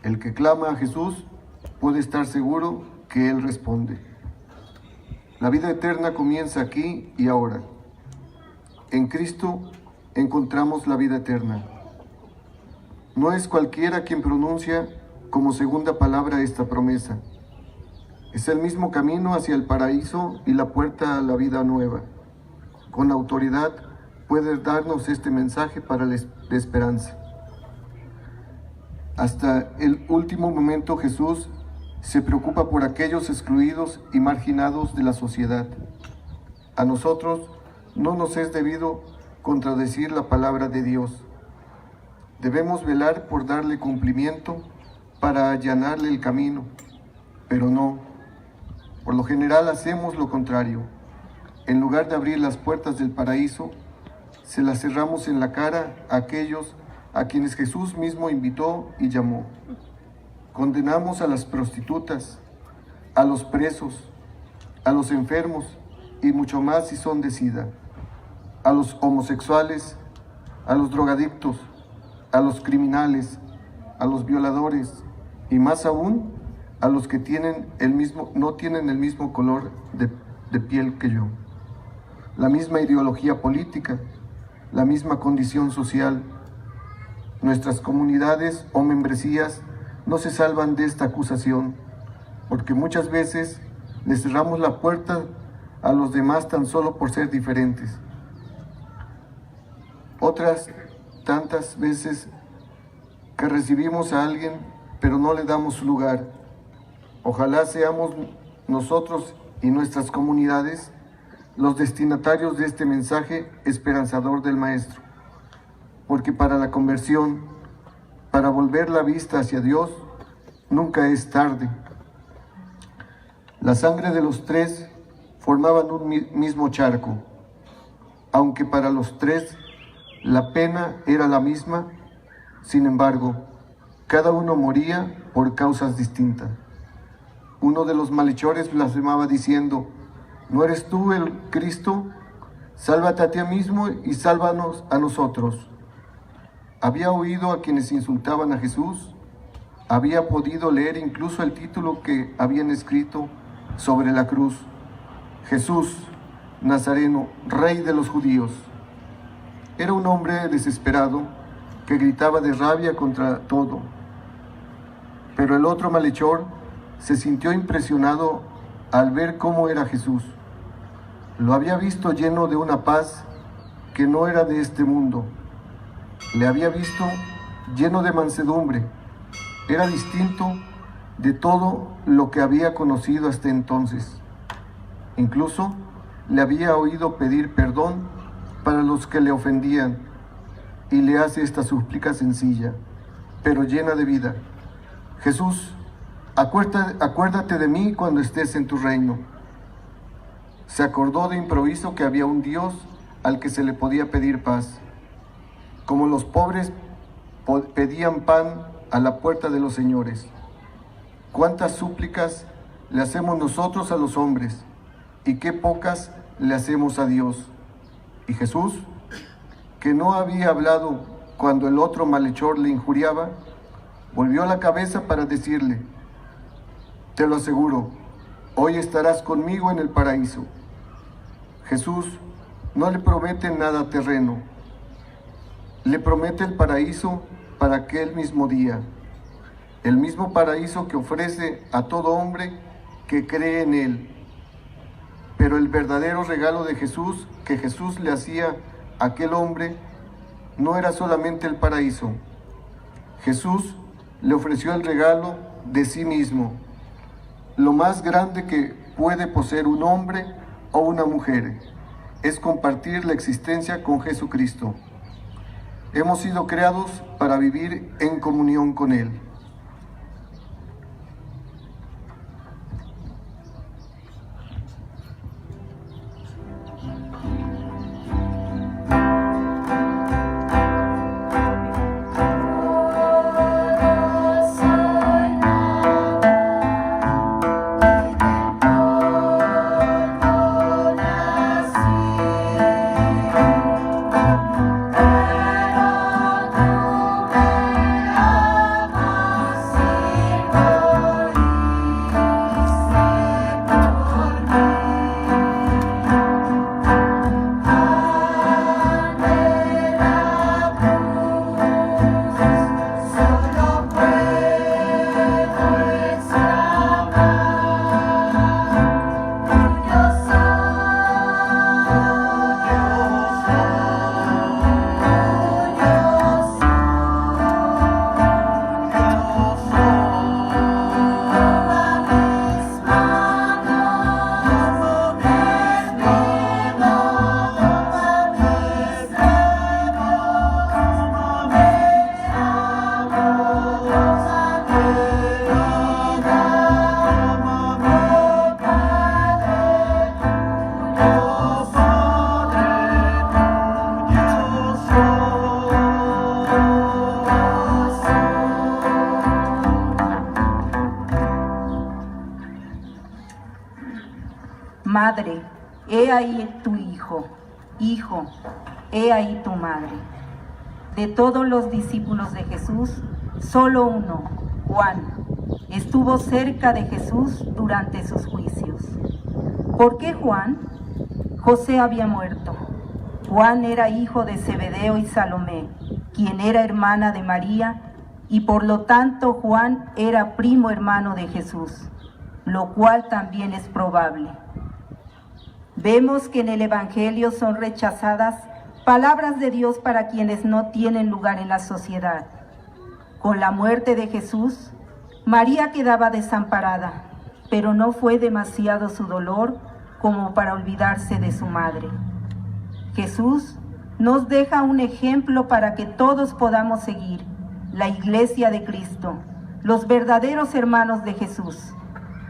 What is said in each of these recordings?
El que clama a Jesús puede estar seguro que Él responde. La vida eterna comienza aquí y ahora. En Cristo encontramos la vida eterna. No es cualquiera quien pronuncia como segunda palabra esta promesa. Es el mismo camino hacia el paraíso y la puerta a la vida nueva. Con autoridad puede darnos este mensaje para la esperanza. Hasta el último momento Jesús se preocupa por aquellos excluidos y marginados de la sociedad. A nosotros no nos es debido contradecir la palabra de Dios. Debemos velar por darle cumplimiento para allanarle el camino, pero no. Por lo general hacemos lo contrario. En lugar de abrir las puertas del paraíso, se las cerramos en la cara a aquellos a quienes Jesús mismo invitó y llamó. Condenamos a las prostitutas, a los presos, a los enfermos y mucho más si son de SIDA, a los homosexuales, a los drogadictos, a los criminales, a los violadores y más aún a los que no tienen el mismo color de piel que yo, la misma ideología política, la misma condición social. Nuestras comunidades o membresías no se salvan de esta acusación, porque muchas veces les cerramos la puerta a los demás tan solo por ser diferentes. Otras tantas veces que recibimos a alguien, pero no le damos su lugar. Ojalá seamos nosotros y nuestras comunidades los destinatarios de este mensaje esperanzador del Maestro, porque para la conversión, para volver la vista hacia Dios, nunca es tarde. La sangre de los tres formaban un mismo charco. Aunque para los tres la pena era la misma, sin embargo, cada uno moría por causas distintas. Uno de los malhechores blasfemaba diciendo: ¿no eres tú el Cristo? Sálvate a ti mismo y sálvanos a nosotros. Había oído a quienes insultaban a Jesús, había podido leer incluso el título que habían escrito sobre la cruz: Jesús, Nazareno, Rey de los Judíos. Era un hombre desesperado que gritaba de rabia contra todo. Pero el otro malhechor se sintió impresionado al ver cómo era Jesús. Lo había visto lleno de una paz que no era de este mundo. Le había visto lleno de mansedumbre. Era distinto de todo lo que había conocido hasta entonces. Incluso le había oído pedir perdón para los que le ofendían, y le hace esta súplica sencilla, pero llena de vida: Jesús, acuérdate de mí cuando estés en tu reino. Se acordó de improviso que había un Dios al que se le podía pedir paz. Como los pobres pedían pan a la puerta de los señores. ¿Cuántas súplicas le hacemos nosotros a los hombres? Y qué pocas le hacemos a Dios. Y Jesús, que no había hablado cuando el otro malhechor le injuriaba, volvió la cabeza para decirle: te lo aseguro, hoy estarás conmigo en el paraíso. Jesús no le promete nada terreno, le promete el paraíso para aquel mismo día, el mismo paraíso que ofrece a todo hombre que cree en él. Pero el verdadero regalo de Jesús, que Jesús le hacía a aquel hombre, no era solamente el paraíso. Jesús le ofreció el regalo de sí mismo, lo más grande que puede poseer un hombre o una mujer, es compartir la existencia con Jesucristo. Hemos sido creados para vivir en comunión con Él. Madre, he ahí tu hijo. Hijo, he ahí tu madre. De todos los discípulos de Jesús, solo uno, Juan, estuvo cerca de Jesús durante sus juicios. ¿Por qué Juan? José había muerto. Juan era hijo de Zebedeo y Salomé, quien era hermana de María, y por lo tanto Juan era primo hermano de Jesús, lo cual también es probable. Vemos que en el Evangelio son rechazadas palabras de Dios para quienes no tienen lugar en la sociedad. Con la muerte de Jesús, María quedaba desamparada, pero no fue demasiado su dolor como para olvidarse de su madre. Jesús nos deja un ejemplo para que todos podamos seguir, la Iglesia de Cristo, los verdaderos hermanos de Jesús.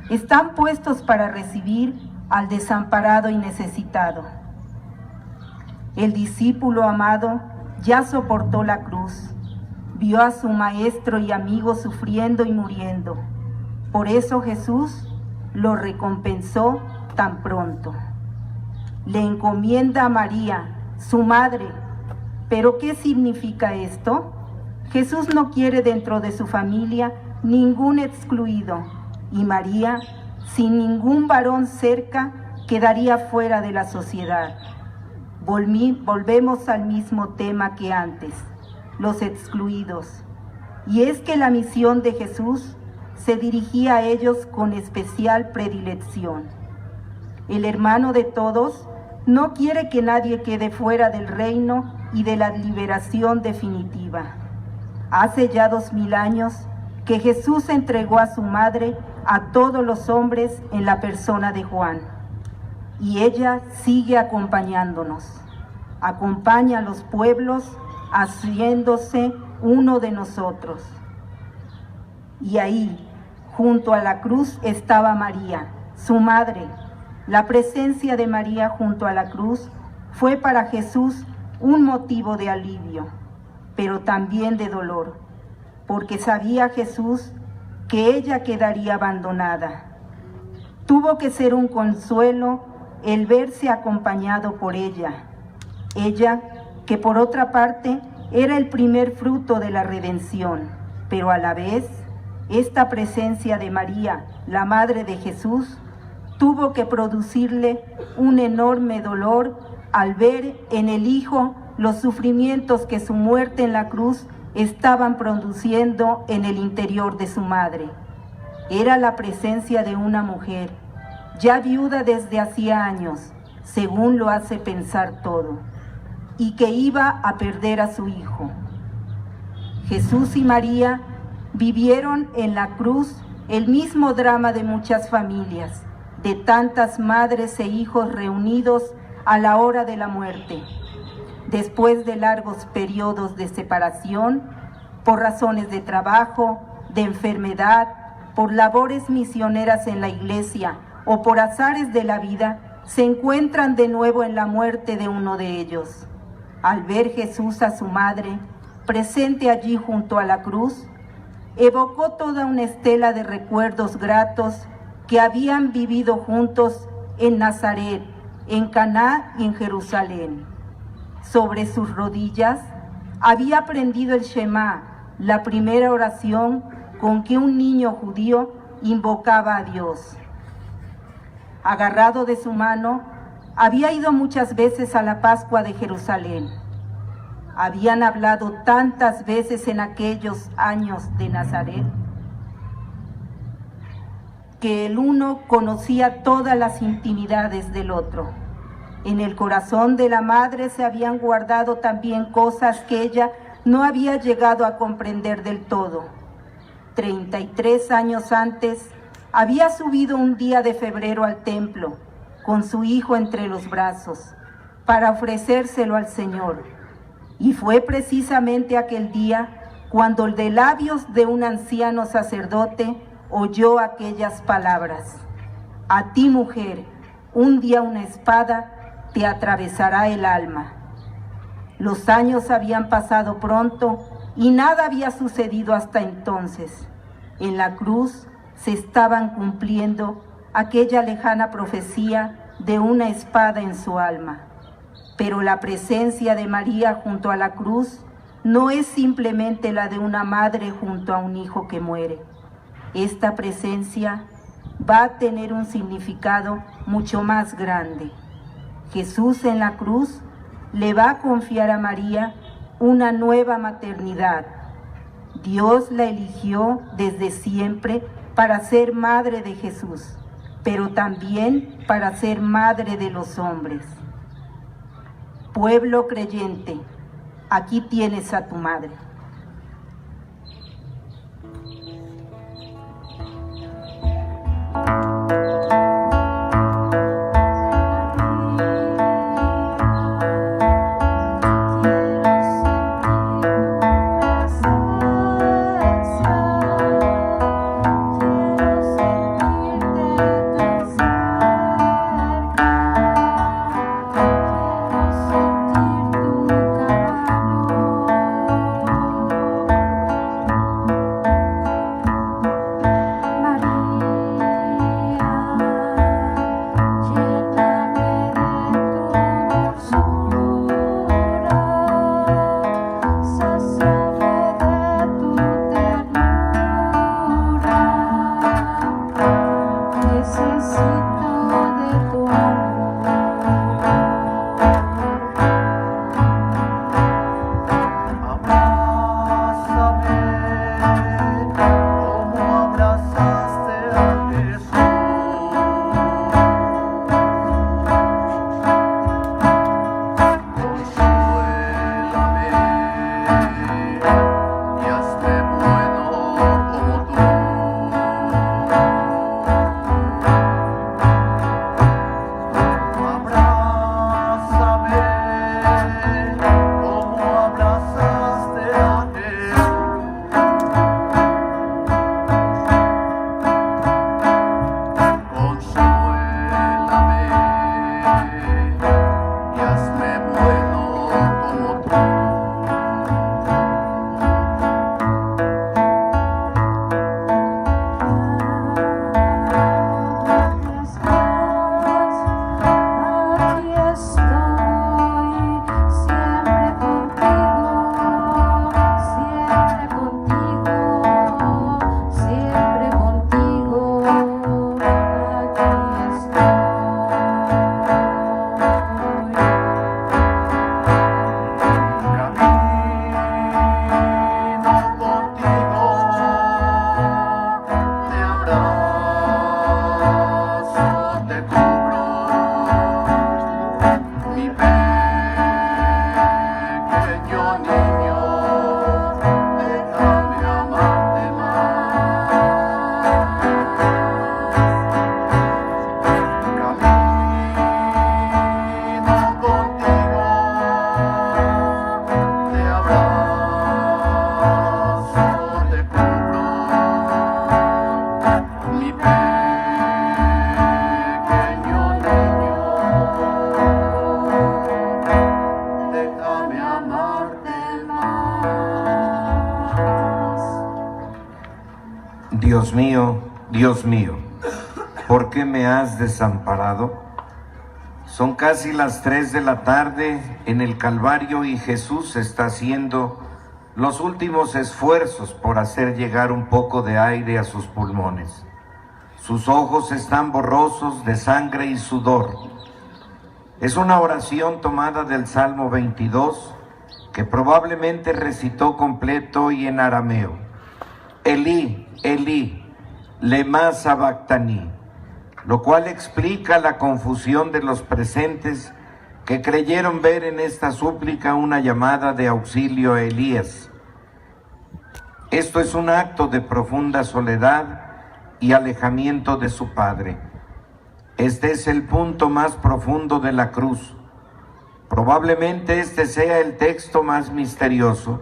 Están puestos para recibir al desamparado y necesitado. El discípulo amado ya soportó la cruz, vio a su maestro y amigo sufriendo y muriendo. Por eso Jesús lo recompensó tan pronto. Le encomienda a María, su madre. ¿Pero qué significa esto? Jesús no quiere dentro de su familia ningún excluido, y María, sin ningún varón cerca, quedaría fuera de la sociedad. Volvemos al mismo tema que antes, los excluidos. Y es que la misión de Jesús se dirigía a ellos con especial predilección. El hermano de todos no quiere que nadie quede fuera del reino y de la liberación definitiva. Hace ya 2000 años que Jesús entregó a su madre a todos los hombres en la persona de Juan. Y ella sigue acompañándonos. Acompaña a los pueblos haciéndose uno de nosotros. Y ahí, junto a la cruz, estaba María, su madre. La presencia de María junto a la cruz fue para Jesús un motivo de alivio, pero también de dolor, porque sabía Jesús que ella quedaría abandonada. Tuvo que ser un consuelo el verse acompañado por ella que por otra parte era el primer fruto de la redención, pero a la vez esta presencia de María, la madre de Jesús, tuvo que producirle un enorme dolor al ver en el Hijo los sufrimientos que su muerte en la cruz estaban produciendo en el interior de su madre. Era la presencia de una mujer, ya viuda desde hacía años, según lo hace pensar todo, y que iba a perder a su hijo. Jesús y María vivieron en la cruz el mismo drama de muchas familias, de tantas madres e hijos reunidos a la hora de la muerte. Después de largos periodos de separación, por razones de trabajo, de enfermedad, por labores misioneras en la iglesia o por azares de la vida, se encuentran de nuevo en la muerte de uno de ellos. Al ver Jesús a su madre, presente allí junto a la cruz, evocó toda una estela de recuerdos gratos que habían vivido juntos en Nazaret, en Caná y en Jerusalén. Sobre sus rodillas había aprendido el Shema, la primera oración con que un niño judío invocaba a Dios. Agarrado de su mano, había ido muchas veces a la Pascua de Jerusalén. Habían hablado tantas veces en aquellos años de Nazaret que el uno conocía todas las intimidades del otro. En el corazón de la madre se habían guardado también cosas que ella no había llegado a comprender del todo. 33 años antes, había subido un día de febrero al templo, con su hijo entre los brazos, para ofrecérselo al Señor. Y fue precisamente aquel día cuando de labios de un anciano sacerdote oyó aquellas palabras: a ti, mujer, un día una espada te atravesará el alma. Los años habían pasado pronto y nada había sucedido hasta entonces. En la cruz se estaban cumpliendo aquella lejana profecía de una espada en su alma. Pero la presencia de María junto a la cruz no es simplemente la de una madre junto a un hijo que muere. Esta presencia va a tener un significado mucho más grande. Jesús en la cruz le va a confiar a María una nueva maternidad. Dios la eligió desde siempre para ser madre de Jesús, pero también para ser madre de los hombres. Pueblo creyente, aquí tienes a tu madre. Dios mío, ¿por qué me has desamparado? Son casi las 3 de la tarde en el Calvario y Jesús está haciendo los últimos esfuerzos por hacer llegar un poco de aire a sus pulmones. Sus ojos están borrosos de sangre y sudor. Es una oración tomada del Salmo 22 que probablemente recitó completo y en arameo. Elí, Elí, lema sabactani, lo cual explica la confusión de los presentes que creyeron ver en esta súplica una llamada de auxilio a Elías. Esto es un acto de profunda soledad y alejamiento de su Padre. Este es el punto más profundo de la cruz. Probablemente este sea el texto más misterioso.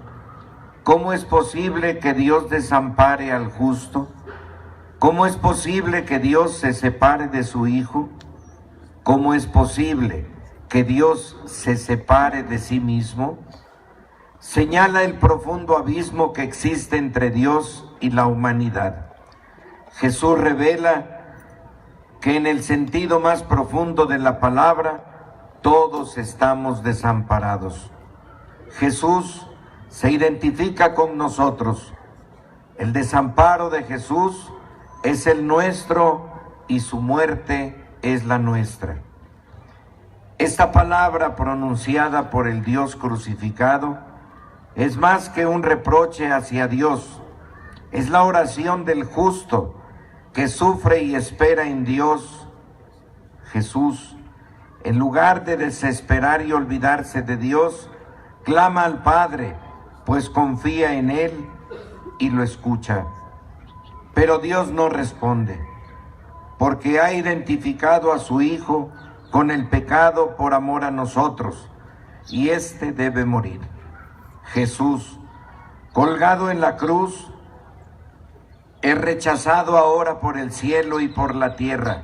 ¿Cómo es posible que Dios desampare al justo? ¿Cómo es posible que Dios se separe de su Hijo? ¿Cómo es posible que Dios se separe de sí mismo? Señala el profundo abismo que existe entre Dios y la humanidad. Jesús revela que en el sentido más profundo de la palabra, todos estamos desamparados. Jesús se identifica con nosotros. El desamparo de Jesús es el nuestro y su muerte es la nuestra. Esta palabra pronunciada por el Dios crucificado es más que un reproche hacia Dios. Es la oración del justo que sufre y espera en Dios. Jesús, en lugar de desesperar y olvidarse de Dios, clama al Padre, pues confía en Él y lo escucha. Pero Dios no responde, porque ha identificado a su Hijo con el pecado por amor a nosotros, y éste debe morir. Jesús, colgado en la cruz, es rechazado ahora por el cielo y por la tierra,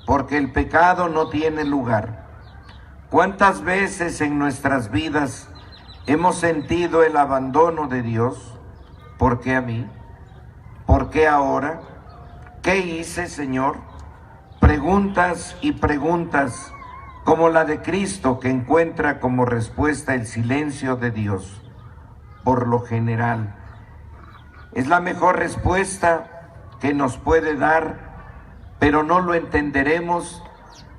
porque el pecado no tiene lugar. ¿Cuántas veces en nuestras vidas hemos sentido el abandono de Dios? ¿Por qué a mí? ¿Por qué ahora? ¿Qué hice, Señor? Preguntas y preguntas como la de Cristo, que encuentra como respuesta el silencio de Dios. Por lo general, es la mejor respuesta que nos puede dar, pero no lo entenderemos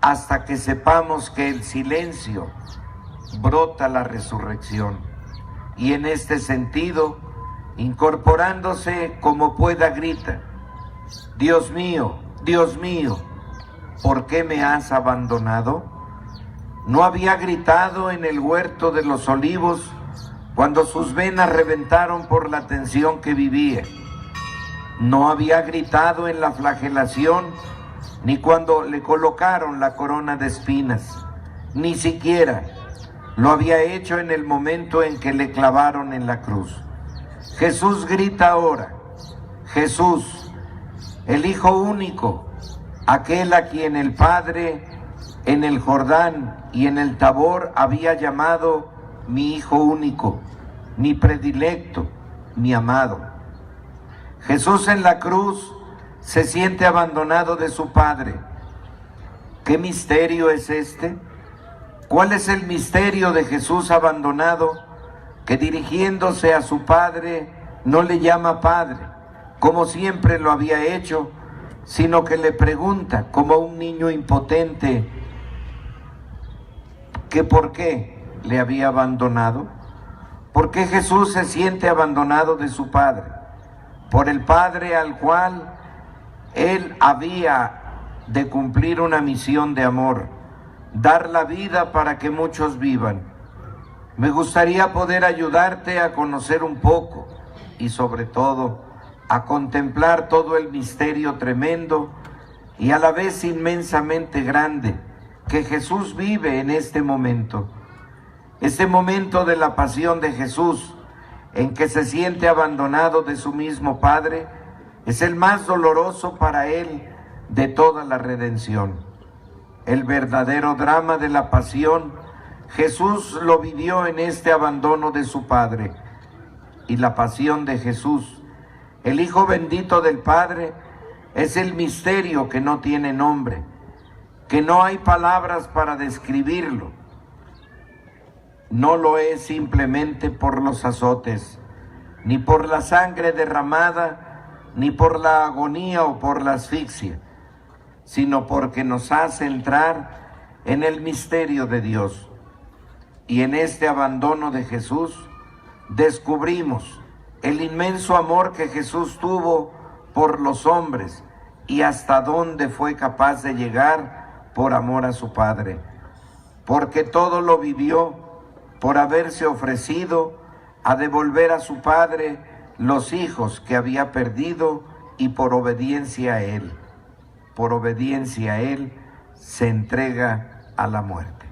hasta que sepamos que el silencio brota la resurrección. Y en este sentido, incorporándose como pueda, grita: Dios mío, ¿por qué me has abandonado? No había gritado en el huerto de los olivos cuando sus venas reventaron por la tensión que vivía. No había gritado en la flagelación, ni cuando le colocaron la corona de espinas. Ni siquiera lo había hecho en el momento en que le clavaron en la cruz. Jesús grita ahora: Jesús, el Hijo único, aquel a quien el Padre en el Jordán y en el Tabor había llamado mi Hijo único, mi predilecto, mi amado. Jesús en la cruz se siente abandonado de su Padre. ¿Qué misterio es este? ¿Cuál es el misterio de Jesús abandonado, que dirigiéndose a su Padre no le llama Padre, como siempre lo había hecho, sino que le pregunta como un niño impotente que por qué le había abandonado? ¿Por qué Jesús se siente abandonado de su Padre? Por el Padre al cual Él había de cumplir una misión de amor, dar la vida para que muchos vivan. Me gustaría poder ayudarte a conocer un poco y sobre todo a contemplar todo el misterio tremendo y a la vez inmensamente grande que Jesús vive en este momento de la pasión de Jesús, en que se siente abandonado de su mismo Padre, es el más doloroso para Él de toda la redención. El verdadero drama de la pasión, Jesús lo vivió en este abandono de su Padre. Y la pasión de Jesús, el Hijo bendito del Padre, es el misterio que no tiene nombre, que no hay palabras para describirlo. No lo es simplemente por los azotes, ni por la sangre derramada, ni por la agonía o por la asfixia, sino porque nos hace entrar en el misterio de Dios. Y en este abandono de Jesús descubrimos el inmenso amor que Jesús tuvo por los hombres y hasta dónde fue capaz de llegar por amor a su Padre, porque todo lo vivió por haberse ofrecido a devolver a su Padre los hijos que había perdido, y por obediencia a Él. Por obediencia a Él se entrega a la muerte.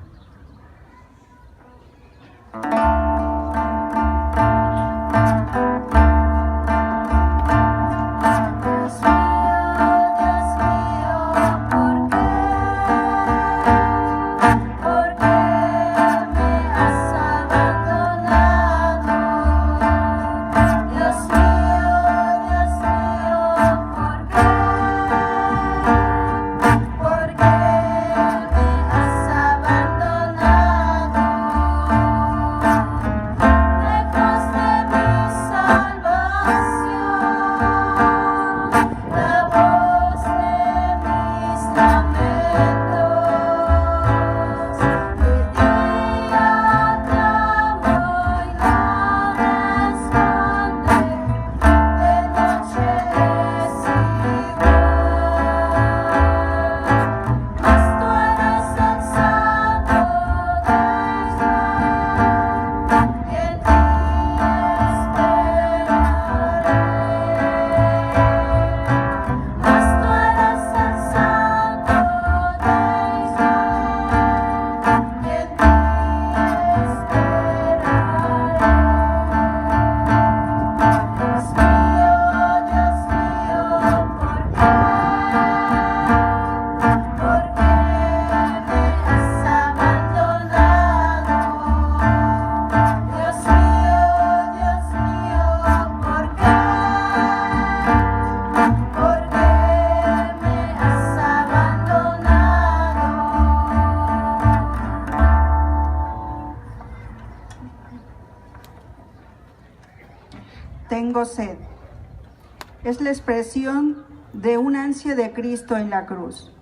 es la expresión de un ansia de Cristo en la cruz.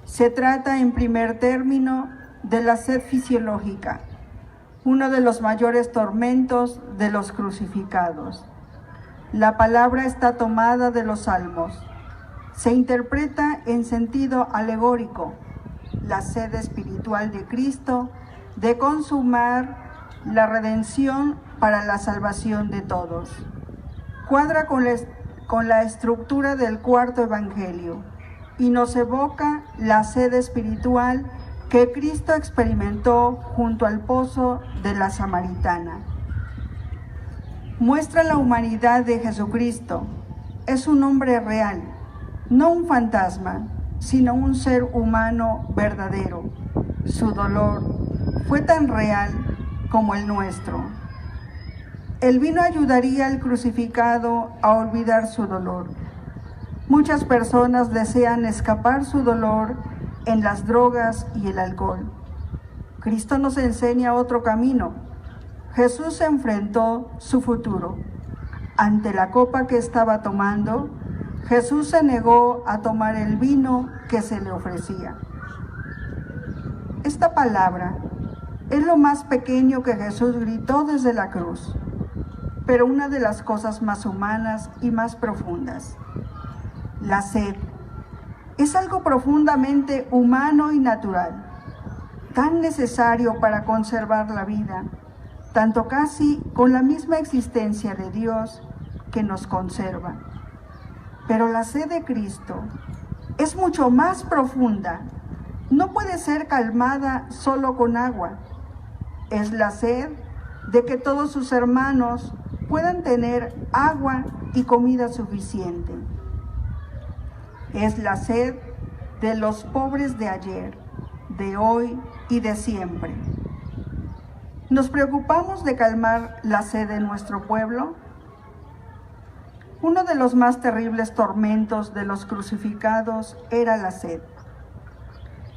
Se trata en primer término de la sed fisiológica, uno de los mayores tormentos de los crucificados. La palabra está tomada de los Salmos. Se interpreta en sentido alegórico, la sed espiritual de Cristo de consumar la redención para la salvación de todos. Cuadra con la estructura del cuarto evangelio y nos evoca la sed espiritual que Cristo experimentó junto al pozo de la Samaritana. Muestra la humanidad de Jesucristo. Es un hombre real, no un fantasma, sino un ser humano verdadero. Su dolor fue tan real como el nuestro. El vino ayudaría al crucificado a olvidar su dolor. Muchas personas desean escapar su dolor en las drogas y el alcohol. Cristo nos enseña otro camino. Jesús enfrentó su futuro. Ante la copa que estaba tomando, Jesús se negó a tomar el vino que se le ofrecía. Esta palabra es lo más pequeño que Jesús gritó desde la cruz, pero una de las cosas más humanas y más profundas. La sed es algo profundamente humano y natural, tan necesario para conservar la vida, tanto casi con la misma existencia de Dios que nos conserva. Pero la sed de Cristo es mucho más profunda. No puede ser calmada solo con agua. Es la sed de que todos sus hermanos puedan tener agua y comida suficiente. Es la sed de los pobres de ayer, de hoy y de siempre. ¿Nos preocupamos de calmar la sed de nuestro pueblo? Uno de los más terribles tormentos de los crucificados era la sed.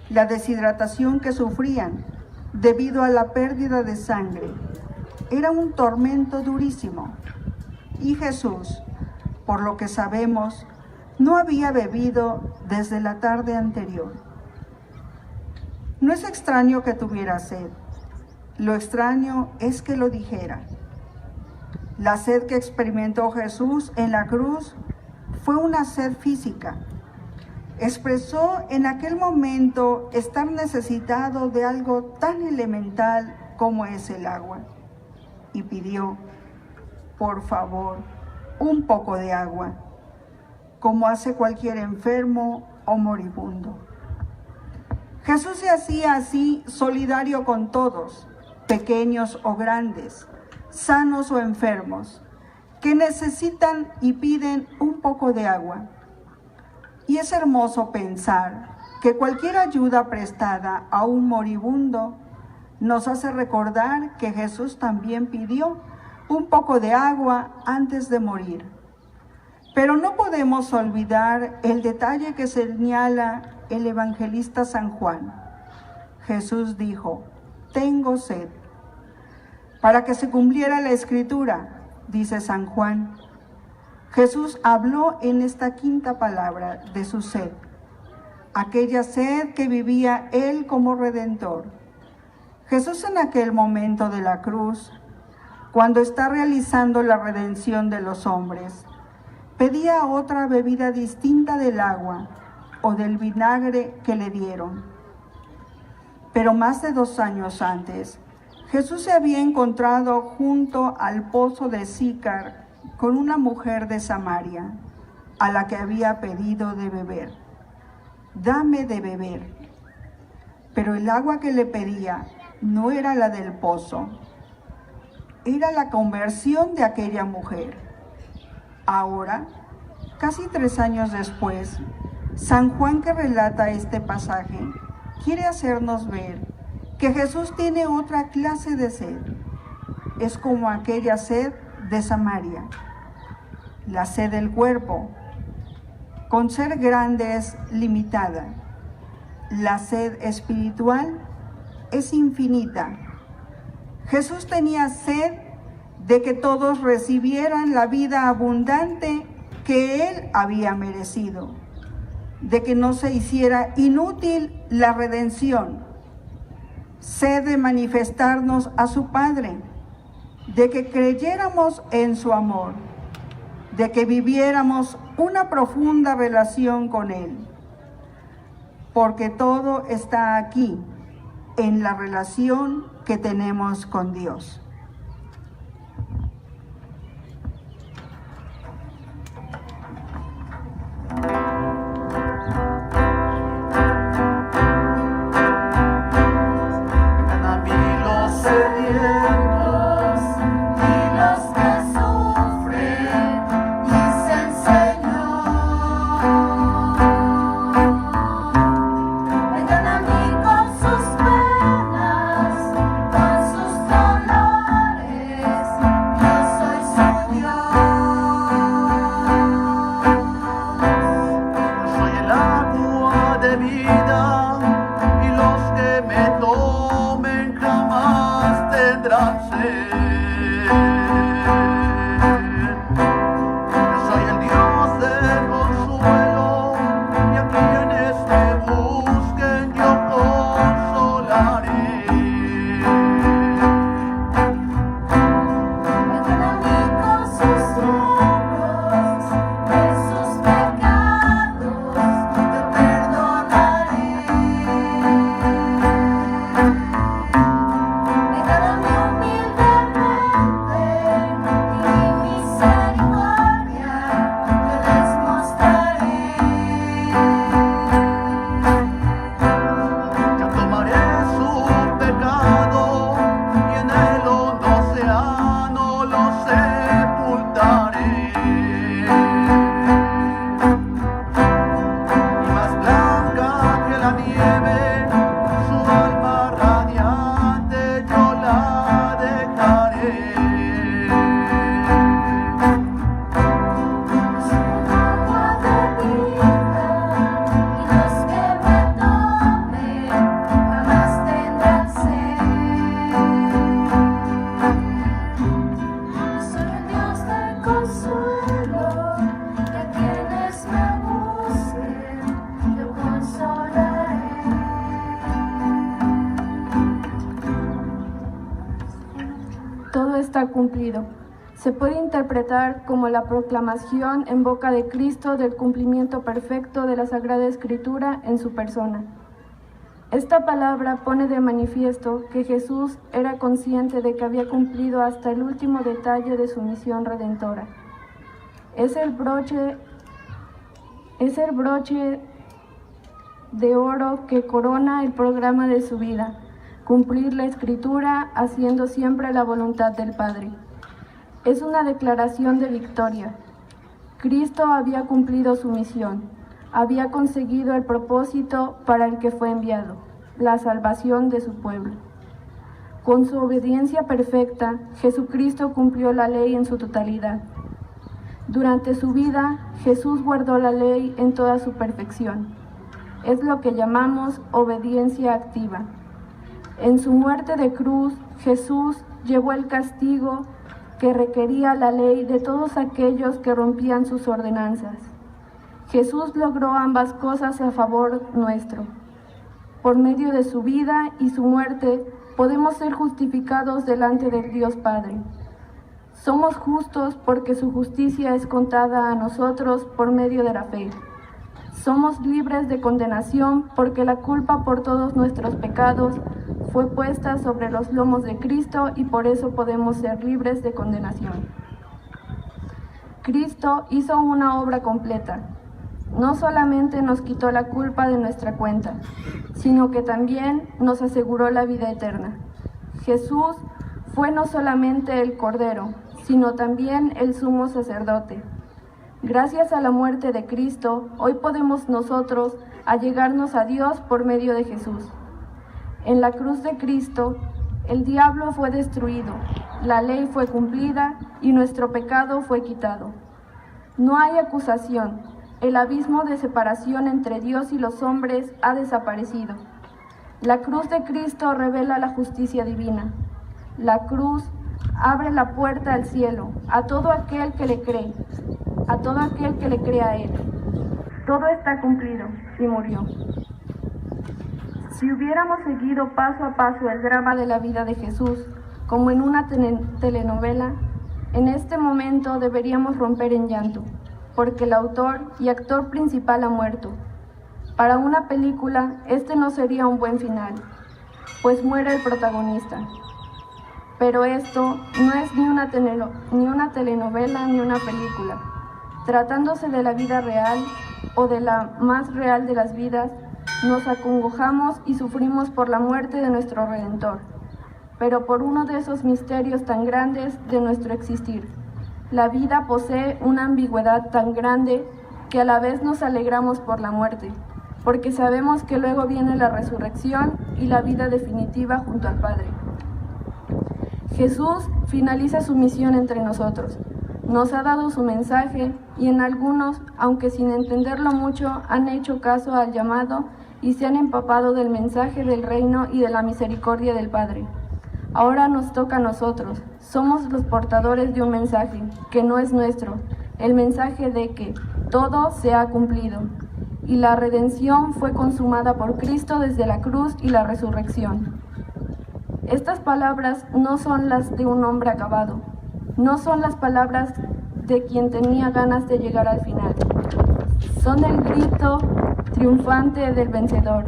La deshidratación que sufrían debido a la pérdida de sangre era un tormento durísimo. Y Jesús, por lo que sabemos, no había bebido desde la tarde anterior. No es extraño que tuviera sed. Lo extraño es que lo dijera. La sed que experimentó Jesús en la cruz fue una sed física. Expresó en aquel momento estar necesitado de algo tan elemental como es el agua. Y pidió, por favor, un poco de agua, como hace cualquier enfermo o moribundo. Jesús se hacía así solidario con todos, pequeños o grandes, sanos o enfermos, que necesitan y piden un poco de agua. Y es hermoso pensar que cualquier ayuda prestada a un moribundo nos hace recordar que Jesús también pidió un poco de agua antes de morir. Pero no podemos olvidar el detalle que señala el evangelista San Juan. Jesús dijo, tengo sed. Para que se cumpliera la escritura, dice San Juan, Jesús habló en esta quinta palabra de su sed, aquella sed que vivía Él como Redentor. Jesús en aquel momento de la cruz, cuando está realizando la redención de los hombres, pedía otra bebida distinta del agua o del vinagre que le dieron. Pero más de 2 años antes, Jesús se había encontrado junto al pozo de Sícar con una mujer de Samaria, a la que había pedido de beber. Dame de beber. Pero el agua que le pedía no era la del pozo, era la conversión de aquella mujer. Ahora, casi 3 años después, San Juan, que relata este pasaje, quiere hacernos ver que Jesús tiene otra clase de sed. Es como aquella sed de Samaria, la sed del cuerpo. Con ser grande es limitada. La sed espiritual es infinita. Jesús tenía sed de que todos recibieran la vida abundante que Él había merecido, de que no se hiciera inútil la redención, sed de manifestarnos a su Padre, de que creyéramos en su amor, de que viviéramos una profunda relación con Él, porque todo está aquí, en la relación que tenemos con Dios. Está cumplido. Se puede interpretar como la proclamación en boca de Cristo del cumplimiento perfecto de la Sagrada Escritura en su persona. Esta palabra pone de manifiesto que Jesús era consciente de que había cumplido hasta el último detalle de su misión redentora. Es el broche de oro que corona el programa de su vida. Cumplir la Escritura haciendo siempre la voluntad del Padre. Es una declaración de victoria. Cristo había cumplido su misión, había conseguido el propósito para el que fue enviado, la salvación de su pueblo. Con su obediencia perfecta, Jesucristo cumplió la ley en su totalidad. Durante su vida, Jesús guardó la ley en toda su perfección. Es lo que llamamos obediencia activa. En su muerte de cruz, Jesús llevó el castigo que requería la ley de todos aquellos que rompían sus ordenanzas. Jesús logró ambas cosas a favor nuestro. Por medio de su vida y su muerte, podemos ser justificados delante del Dios Padre. Somos justos porque su justicia es contada a nosotros por medio de la fe. Somos libres de condenación porque la culpa por todos nuestros pecados fue puesta sobre los lomos de Cristo y por eso podemos ser libres de condenación. Cristo hizo una obra completa. No solamente nos quitó la culpa de nuestra cuenta, sino que también nos aseguró la vida eterna. Jesús fue no solamente el Cordero, sino también el sumo sacerdote. Gracias a la muerte de Cristo, hoy podemos nosotros allegarnos a Dios por medio de Jesús. En la cruz de Cristo, el diablo fue destruido, la ley fue cumplida y nuestro pecado fue quitado. No hay acusación, el abismo de separación entre Dios y los hombres ha desaparecido. La cruz de Cristo revela la justicia divina. La cruz abre la puerta al cielo a todo aquel que le cree. a todo aquel que le crea a Él. Todo está cumplido, y murió. Si hubiéramos seguido paso a paso el drama de la vida de Jesús, como en una telenovela, en este momento deberíamos romper en llanto, porque el autor y actor principal ha muerto. Para una película, este no sería un buen final, pues muere el protagonista. Pero esto no es ni una telenovela ni una película. Tratándose de la vida real o de la más real de las vidas, nos acongojamos y sufrimos por la muerte de nuestro Redentor, pero por uno de esos misterios tan grandes de nuestro existir. La vida posee una ambigüedad tan grande que a la vez nos alegramos por la muerte, porque sabemos que luego viene la resurrección y la vida definitiva junto al Padre. Jesús finaliza su misión entre nosotros. Nos ha dado su mensaje y en algunos, aunque sin entenderlo mucho, han hecho caso al llamado y se han empapado del mensaje del reino y de la misericordia del Padre. Ahora nos toca a nosotros. Somos los portadores de un mensaje que no es nuestro, el mensaje de que todo se ha cumplido y la redención fue consumada por Cristo desde la cruz y la resurrección. Estas palabras no son las de un hombre acabado, no son las palabras de quien tenía ganas de llegar al final. Son el grito triunfante del vencedor.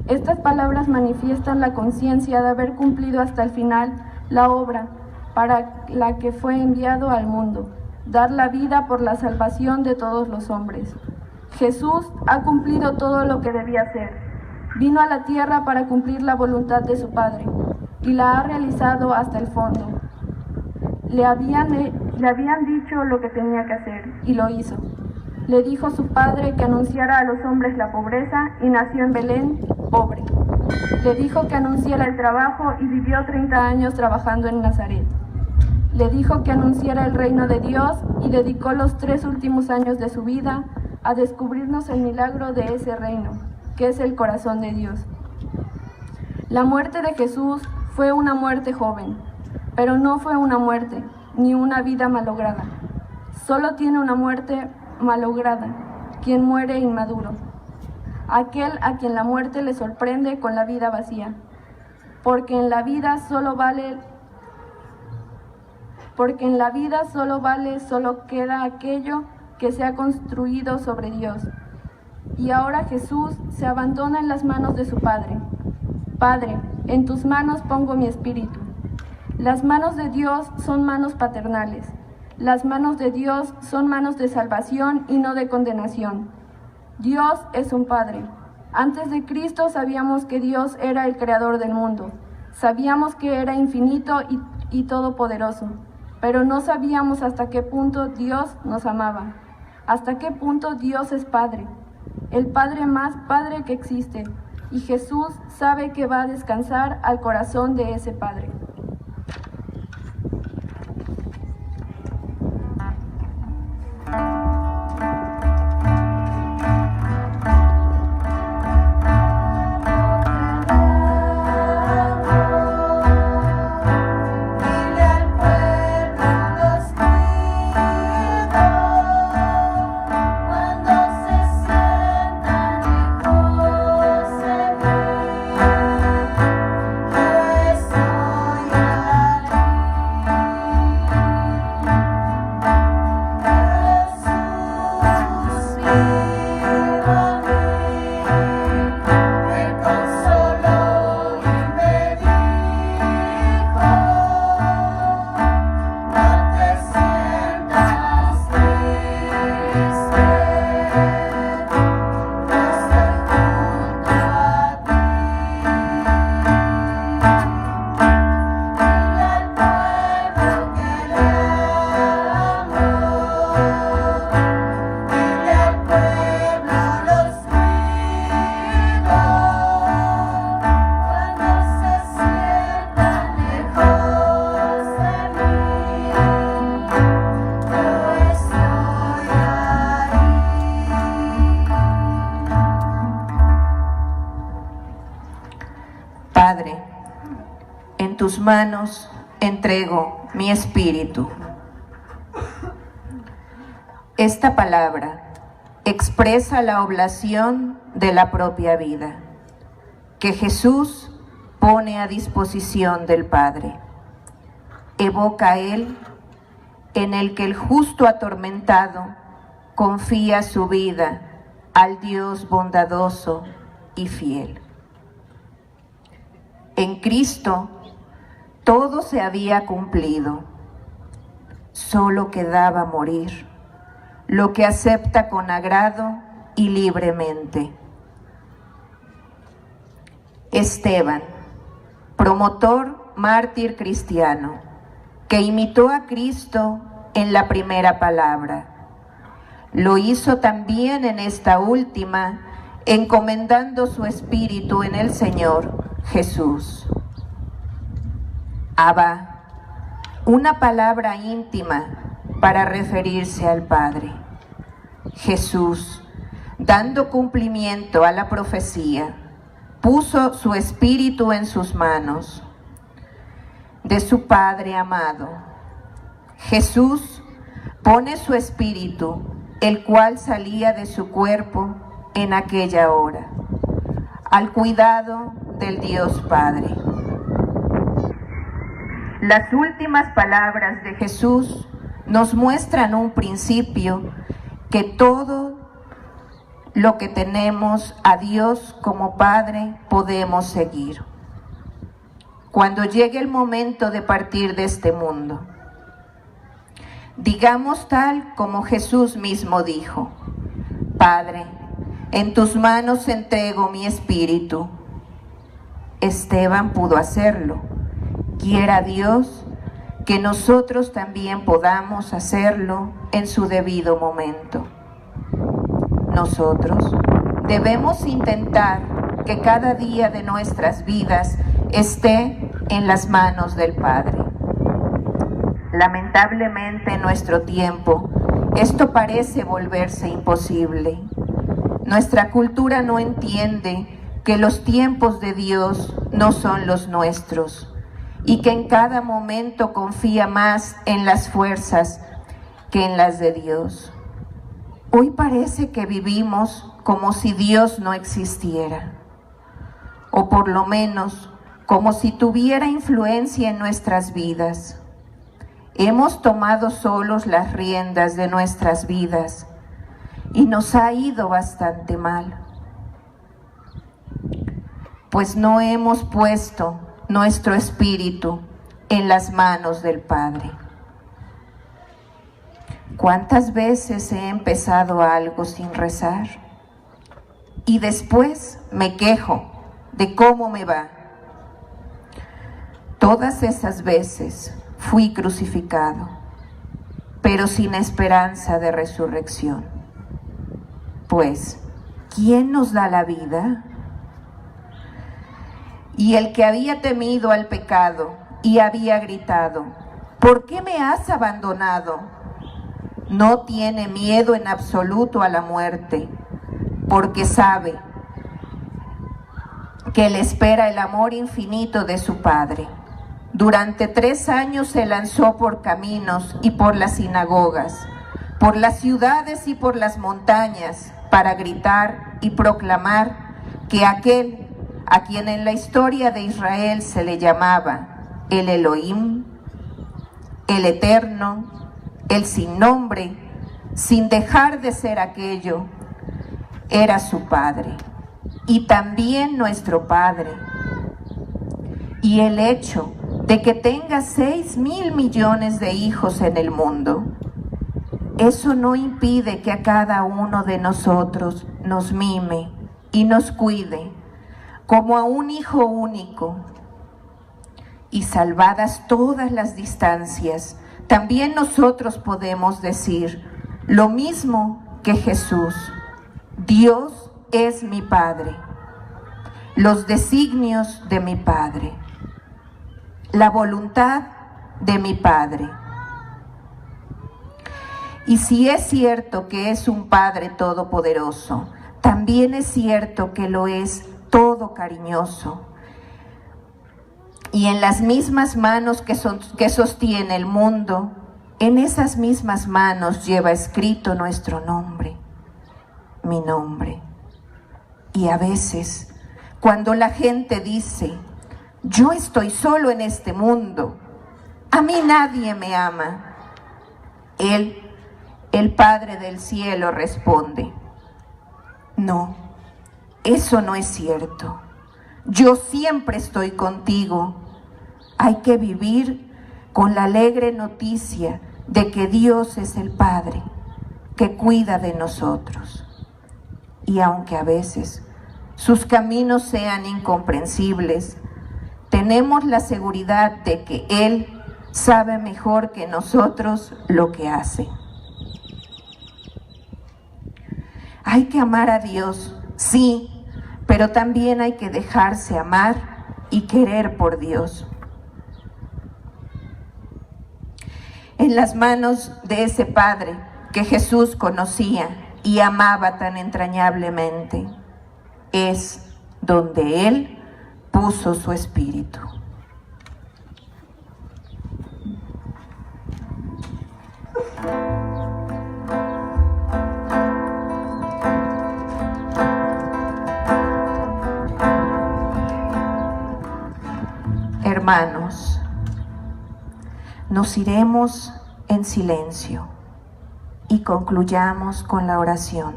Estas palabras manifiestan la conciencia de haber cumplido hasta el final la obra para la que fue enviado al mundo, dar la vida por la salvación de todos los hombres. Jesús ha cumplido todo lo que debía hacer. Vino a la tierra para cumplir la voluntad de su Padre y la ha realizado hasta el fondo. Le habían dicho lo que tenía que hacer y lo hizo. Le dijo su padre que anunciara a los hombres la pobreza y nació en Belén, pobre. Le dijo que anunciara el trabajo y vivió 30 años trabajando en Nazaret. Le dijo que anunciara el reino de Dios y dedicó los 3 últimos años de su vida a descubrirnos el milagro de ese reino, que es el corazón de Dios. La muerte de Jesús fue una muerte joven, pero no fue una muerte, ni una vida malograda. Solo tiene una muerte malograda, quien muere inmaduro, aquel a quien la muerte le sorprende con la vida vacía, porque en la vida solo queda aquello que se ha construido sobre Dios. Y ahora Jesús se abandona en las manos de su Padre. Padre, en tus manos pongo mi espíritu. Las manos de Dios son manos paternales. Las manos de Dios son manos de salvación y no de condenación. Dios es un Padre. Antes de Cristo sabíamos que Dios era el creador del mundo. Sabíamos que era infinito y todopoderoso, pero no sabíamos hasta qué punto Dios nos amaba, hasta qué punto Dios es Padre, el Padre más Padre que existe, y Jesús sabe que va a descansar al corazón de ese Padre. Padre, en tus manos entrego mi espíritu. Esta palabra expresa la oblación de la propia vida que Jesús pone a disposición del Padre. Evoca a Él, en el que el justo atormentado confía su vida al Dios bondadoso y fiel. En Cristo todo se había cumplido, solo quedaba morir, lo que acepta con agrado y libremente. Esteban, promotor mártir cristiano, que imitó a Cristo en la primera palabra, lo hizo también en esta última, encomendando su espíritu en el Señor Jesús. Abba, una palabra íntima para referirse al Padre. Jesús, dando cumplimiento a la profecía, puso su espíritu en sus manos de su Padre amado. Jesús pone su espíritu, el cual salía de su cuerpo en aquella hora, al cuidado del Dios Padre. Las últimas palabras de Jesús nos muestran un principio que todo lo que tenemos a Dios como Padre podemos seguir. Cuando llegue el momento de partir de este mundo, digamos tal como Jesús mismo dijo: Padre, en tus manos entrego mi espíritu. Esteban pudo hacerlo. Quiera Dios que nosotros también podamos hacerlo en su debido momento. Nosotros debemos intentar que cada día de nuestras vidas esté en las manos del Padre. Lamentablemente en nuestro tiempo, esto parece volverse imposible. Nuestra cultura no entiende que los tiempos de Dios no son los nuestros y que en cada momento confía más en las fuerzas que en las de Dios. Hoy parece que vivimos como si Dios no existiera, o por lo menos como si tuviera influencia en nuestras vidas. Hemos tomado solos las riendas de nuestras vidas y nos ha ido bastante mal, pues no hemos puesto nuestro espíritu en las manos del Padre. ¿Cuántas veces he empezado algo sin rezar? Y después me quejo de cómo me va. Todas esas veces fui crucificado, pero sin esperanza de resurrección. Pues, ¿quién nos da la vida? Y el que había temido al pecado y había gritado: ¿por qué me has abandonado? No tiene miedo en absoluto a la muerte, porque sabe que le espera el amor infinito de su Padre. Durante 3 años se lanzó por caminos y por las sinagogas, por las ciudades y por las montañas, para gritar y proclamar que aquel a quien en la historia de Israel se le llamaba el Elohim, el Eterno, el sin nombre, sin dejar de ser aquello, era su Padre y también nuestro Padre. Y el hecho de que tenga 6.000 millones de hijos en el mundo, eso no impide que a cada uno de nosotros nos mime y nos cuide como a un hijo único. Y salvadas todas las distancias, también nosotros podemos decir lo mismo que Jesús: Dios es mi Padre, los designios de mi Padre, la voluntad de mi Padre. Y si es cierto que es un Padre todopoderoso, también es cierto que lo es todo cariñoso. Y en las mismas manos que sostiene el mundo, En esas mismas manos lleva escrito nuestro nombre, mi nombre. Y a veces, cuando la gente dice, yo estoy solo en este mundo, a mí nadie me ama, Él, el Padre del cielo, responde, no, eso no es cierto. Yo siempre estoy contigo. Hay que vivir con la alegre noticia de que Dios es el Padre que cuida de nosotros. Y aunque a veces sus caminos sean incomprensibles, tenemos la seguridad de que Él sabe mejor que nosotros lo que hace. Hay que amar a Dios, sí, pero también hay que dejarse amar y querer por Dios. En las manos de ese Padre que Jesús conocía y amaba tan entrañablemente, es donde Él puso su espíritu. Hermanos, nos iremos en silencio y concluyamos con la oración.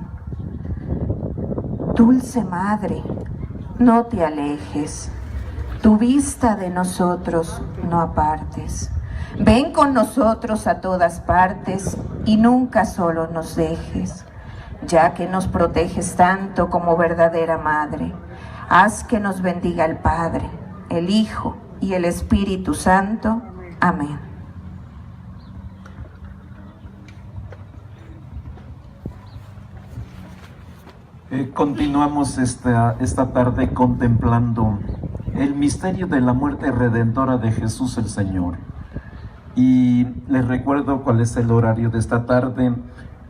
Dulce Madre, no te alejes, tu vista de nosotros no apartes. Ven con nosotros a todas partes y nunca solo nos dejes, ya que nos proteges tanto como verdadera Madre. Haz que nos bendiga el Padre, el Hijo y el Espíritu Santo. Amén. Continuamos esta tarde contemplando el misterio de la muerte redentora de Jesús el Señor. Y les recuerdo cuál es el horario de esta tarde.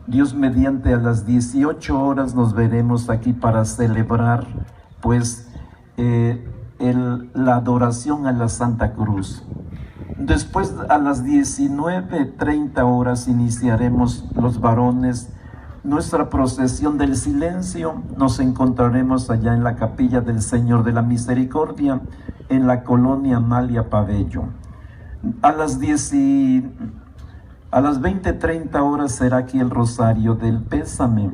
Dios mediante, a las 18 horas nos veremos aquí para celebrar pues la adoración a la Santa Cruz. Después, a las 19:30 horas, iniciaremos los varones nuestra procesión del silencio. Nos encontraremos allá en la capilla del Señor de la Misericordia, en la colonia Amalia Pabello. A las 20:30 horas será aquí el rosario del pésame,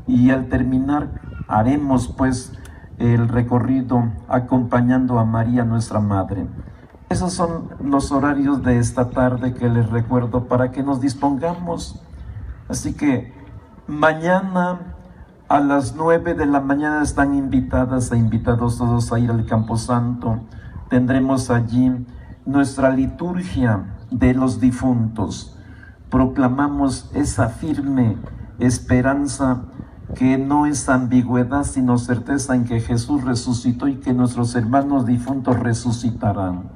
y al terminar haremos pues el recorrido acompañando a María nuestra Madre. Esos son los horarios de esta tarde que les recuerdo para que nos dispongamos. Así que mañana a las 9 de la mañana están invitados todos a ir al Camposanto. Tendremos allí nuestra liturgia de los difuntos. Proclamamos esa firme esperanza que no es ambigüedad, sino certeza en que Jesús resucitó y que nuestros hermanos difuntos resucitarán.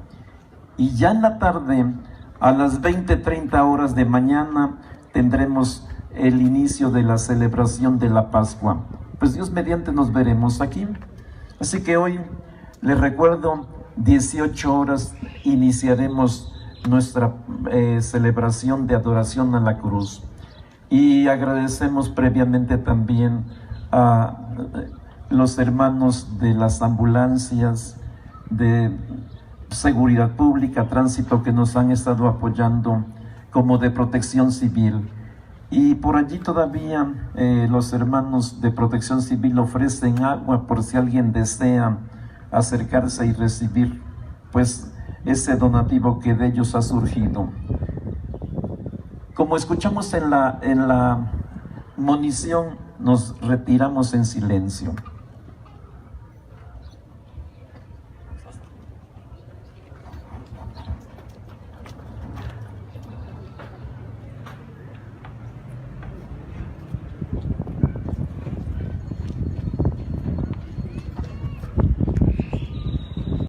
Y ya en la tarde, a las 20:30 horas de mañana, tendremos el inicio de la celebración de la Pascua. Pues Dios mediante nos veremos aquí. Así que hoy les recuerdo, 18 horas iniciaremos nuestra celebración de adoración a la cruz. Y agradecemos previamente también a los hermanos de las ambulancias, de seguridad pública, tránsito, que nos han estado apoyando, como de protección civil. Y por allí todavía los hermanos de protección civil ofrecen agua por si alguien desea acercarse y recibir pues ese donativo que de ellos ha surgido. Como escuchamos en la monición, nos retiramos en silencio.